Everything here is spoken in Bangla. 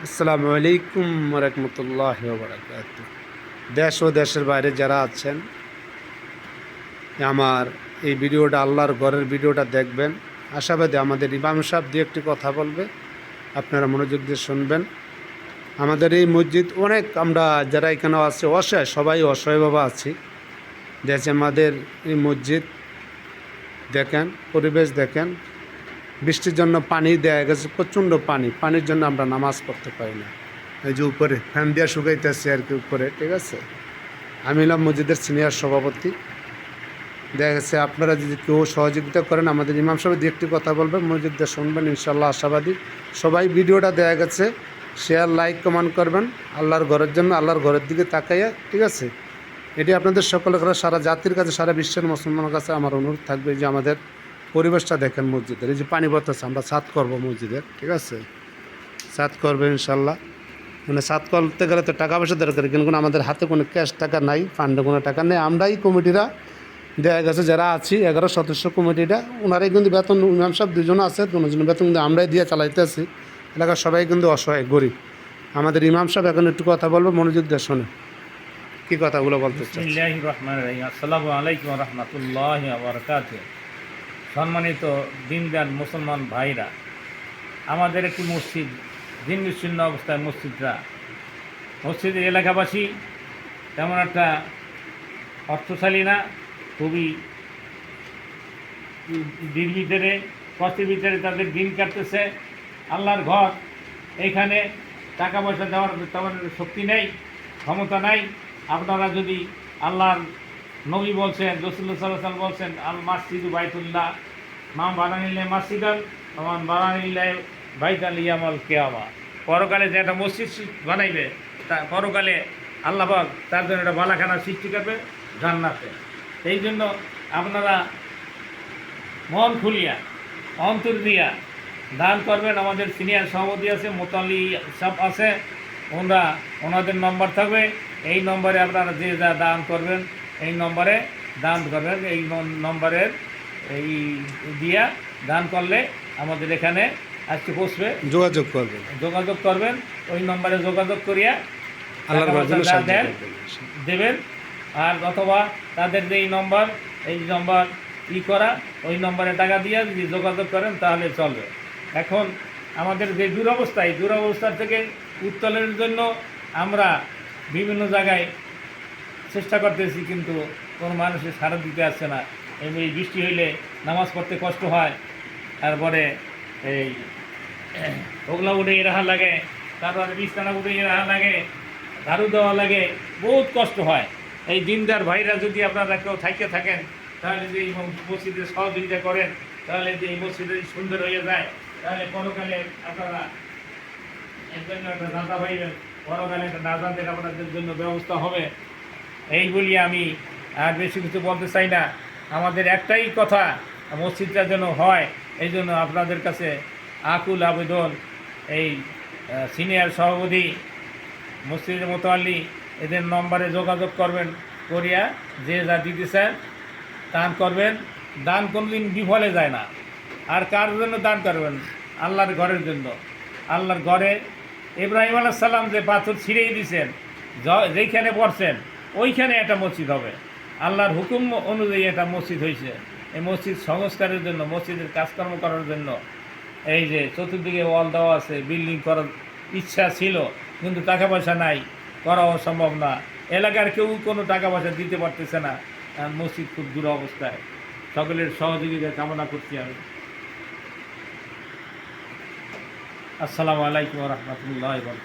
আসসালামু আলাইকুম রহমতুল্লাহি ওয়া বারাকাতুহু। দেশ ও দেশের বাইরে যারা আছেন, আমার এই ভিডিওটা আল্লাহর ঘরের ভিডিওটা দেখবেন। আশাবাদী আমাদের ইমাম সাহেব দিয়ে একটি কথা বলবে, আপনারা মনোযোগ দিয়ে শুনবেন। আমাদের এই মসজিদ অনেক, আমরা যারা এখানে আছে অসহায়, সবাই অসহায়ভাবে আছি। দেশে আমাদের এই মসজিদ দেখেন, পরিবেশ দেখেন। বৃষ্টির জন্য পানি দেয়া গেছে, প্রচণ্ড পানির জন্য আমরা নামাজ পড়তে পারি না। এই যে উপরে ফ্যান দিয়ে শুকাইতেছি আর কি উপরে, ঠিক আছে। আমি হলাম মসজিদের সিনিয়র সভাপতি। দেখা গেছে আপনারা যদি কেউ সহযোগিতা করেন, আমাদের ইমাম সাহেব দিয়ে একটি কথা বলবেন, মসজিদে শুনবেন, ইনশাল্লাহ আশাবাদী। সবাই ভিডিওটা দেয়া গেছে, শেয়ার লাইক কমেন্ট করবেন আল্লাহর ঘরের জন্য, আল্লাহর ঘরের দিকে তাকাইয়া, ঠিক আছে। এটি আপনাদের সকলের কাছে, সারা জাতির কাছে, সারা বিশ্বের মুসলমানের কাছে আমার অনুরোধ থাকবে যে আমাদের পরিবেশটা দেখেন মসজিদের। এই যে পানি পড়তেছে, আমরা ছাদ করবো মসজিদের, ঠিক আছে। ছাদ করবে ইনশাল্লাহ। মানে ছাদ করতে গেলে তো টাকা পয়সা দরকার, কিন্তু আমাদের হাতে কোনো ক্যাশ টাকা নাই, ফান্ডে কোনো টাকা নেই। আমরাই কমিটিরা দেওয়া গেছে, যারা আছি 11 সদস্য কমিটিটা, ওনারাই কিন্তু বেতন, ইমাম সাহেব দুজন আছে, দুজনের বেতন কিন্তু আমরাই দিয়ে চালাইতে আছি। এলাকার সবাই কিন্তু অসহায়, গরিব। আমাদের ইমাম সাহেব এখন একটু কথা বলবো, মনোযোগ দিয়ে শোনে কী কথাগুলো বলতে চাই। বিসমিল্লাহির রহমানির রহিম। আসসালামু আলাইকুম ওয়া রাহমাতুল্লাহি ওয়া বারাকাতুহু। সম্মানিত দিনদার মুসলমান ভাইরা, আমাদের একটি মসজিদ দিন বিচ্ছিন্ন অবস্থায় মসজিদের এলাকাবাসী তেমন একটা অর্থশালী না, খুবই ভিতরে কষ্টের ভিতরে তাদের দিন কাটতেছে। আল্লাহর ঘর, এইখানে টাকা পয়সা দেওয়ার তেমন শক্তি নেই, ক্ষমতা নাই। আপনারা যদি আল্লাহর নবী বলছেন, রাসূলুল্লাহ সাল্লাল্লাহু আলাইহি ওয়াসাল্লাম বলছেন, আল মাসজিদু বাইতুল্লাহ মা বানানিল্লাহি মাসজিদান মান বানানিল্লাহি বাইতান ইয়ামাল কিয়ামা। পরকালে যে একটা মসজিদ বানাইবে, তা পরকালে আল্লাহ পাক তার জন্য একটা বালাখানা সৃষ্টি করবে জান্নাতে। এই জন্য আপনারা মন খুলিয়া, অন্তর দিয়া দান করবেন। আমাদের সিনিয়র সভাপতি আছে, মোতালি সাহেব আছে, ওনাদের নম্বর থাকবে। এই নম্বরে আপনারা যে যা দান করবেন, এই নম্বরে দান করবেন। এই নম্বরের এই দিয়া দান করলে আমাদের এখানে আজকে বসবে, যোগাযোগ করবেন। ওই নম্বরে যোগাযোগ করিয়া দেবেন। আর অথবা তাদের যে এই নম্বর করা, ওই নম্বরে টাকা দিয়ে যদি যোগাযোগ করেন তাহলে চলবে। এখন আমাদের যে দুরবস্থার থেকে উত্তোলনের জন্য আমরা বিভিন্ন জায়গায় চেষ্টা করতেছি, কিন্তু কোনো মানুষের সাড়া দিতে আসছে না। এই বৃষ্টি হইলে নামাজ পড়তে কষ্ট হয়, তারপরে এই ওগলা উঠে রাখা লাগে, তারপরে বিছানা উঠে রাখা লাগে, ঝাড়ু দেওয়া লাগে, বহুত কষ্ট হয়। এই দিনদার ভাইরা যদি আপনারা কেউ থাইকে থাকেন, তাহলে যদি এই মসজিদে সহযোগিতা করেন, তাহলে যে এই মসজিদে সুন্দর হয়ে যায়, তাহলে পরকালে আপনারা এর জন্য একটা দাদা পাইবেন, পরকালে একটা দাদাদের আপনাদের জন্য ব্যবস্থা হবে। এই বলি আমি আর বেশি কিছু বলতে চাই না। আমাদের একটাই কথা, মসজিদটা যেন হয়, এই জন্য আপনাদের কাছে আকুল আবেদন। এই সিনিয়র সভাপতি, মসজিদের মোতাল্লি, এদের নম্বরে যোগাযোগ করবেন, করিয়া যে যা দিতে চান দান করবেন। দান কোনোদিন বিফলে যায় না। আর কার জন্য দান করবেন? আল্লাহর ঘরের জন্য। আল্লাহর ঘরে ইব্রাহিম আলাইহিস সালাম যে পাথর ছিঁড়েই দিয়েছেন, যেইখানে পড়ছেন ওইখানে একটা মসজিদ হবে। আল্লাহর হুকুম অনুযায়ী একটা মসজিদ হয়েছে। এই মসজিদ সংস্কারের জন্য, মসজিদের কাজকর্ম করার জন্য, এই যে চতুর্দিকে ওয়াল দেওয়া আছে, বিল্ডিং করার ইচ্ছা ছিল, কিন্তু টাকা পয়সা নাই, করাও সম্ভব না। এলাকার কেউ কোনো টাকা পয়সা দিতে পারতেছে না, মসজিদ খুব দুরবস্থায়। সকলের সহযোগিতা কামনা করছি আমি। আসসালামু আলাইকুম ওয়া রাহমাতুল্লাহি ওয়া বারাকাতুহু।